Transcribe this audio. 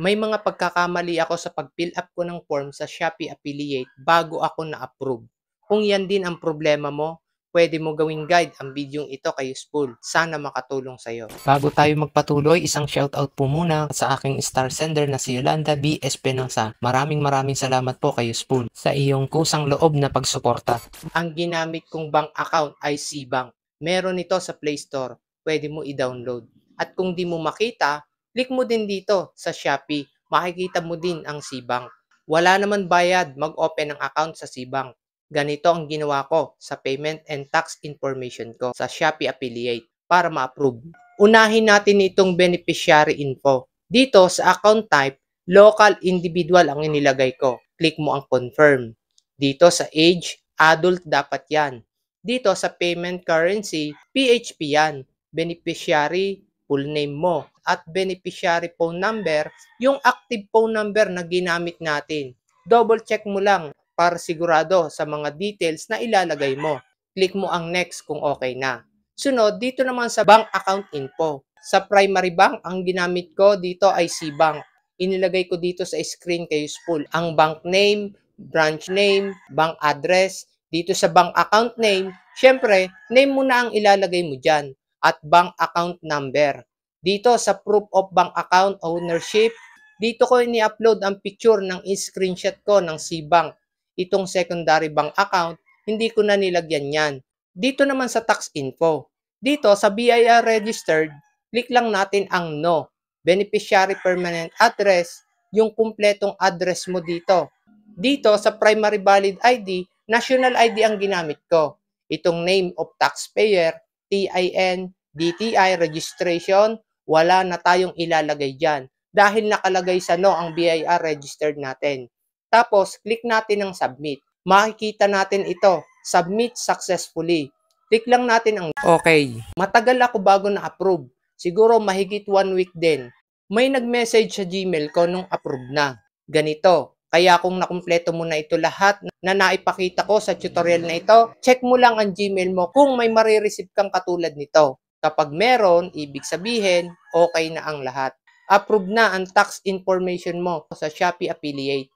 May mga pagkakamali ako sa pag-fill up ko ng form sa Shopee Affiliate bago ako na-approve. Kung yan din ang problema mo, pwede mo gawing guide ang bidyong ito kay Useful. Sana makatulong sa'yo. Bago tayo magpatuloy, isang shoutout po muna sa aking star sender na si Yolanda B. Espinosa. Maraming salamat po kay Useful sa iyong kusang loob na pagsuporta. Ang ginamit kong bank account ay Cbank. Meron ito sa Play Store. Pwede mo i-download. At kung di mo makita, click mo din dito sa Shopee. Makikita mo din ang Cbank. Wala naman bayad mag-open ng account sa Cbank. Ganito ang ginawa ko sa payment and tax information ko sa Shopee Affiliate para ma-approve. Unahin natin itong beneficiary info. Dito sa account type, local individual ang inilagay ko. Click mo ang confirm. Dito sa age, adult dapat yan. Dito sa payment currency, PHP yan. Beneficiary, full name mo. At beneficiary phone number, yung active phone number na ginamit natin. Double check mo lang para sigurado sa mga details na ilalagay mo. Click mo ang next kung okay na. Sunod, dito naman sa bank account info. Sa primary bank, ang ginamit ko dito ay Cbank. Inilagay ko dito sa screen kay Useful ang bank name, branch name, bank address. Dito sa bank account name, syempre, name mo na ang ilalagay mo dyan at bank account number. Dito sa proof of bank account ownership, dito ko ini-upload ang picture ng screenshot ko ng Cbank. Itong secondary bank account, hindi ko na nilagyan yan. Dito naman sa tax info. Dito sa BIR registered, click lang natin ang no. Beneficiary permanent address, yung kumpletong address mo dito. Dito sa primary valid ID, national ID ang ginamit ko. Itong name of taxpayer, TIN, DTI, registration, wala na tayong ilalagay dyan dahil nakalagay sa no ang BIR registered natin. Tapos, click natin ang submit. Makikita natin ito, submit successfully. Click lang natin ang okay. Matagal ako bago na-approve. Siguro mahigit 1 week din. May nag-message sa Gmail ko nung approve na. Ganito. Kaya kung nakumpleto mo na ito lahat na naipakita ko sa tutorial na ito, check mo lang ang Gmail mo kung may marireceive kang katulad nito. Kapag meron, ibig sabihin, okay na ang lahat. Approve na ang tax information mo sa Shopee Affiliate.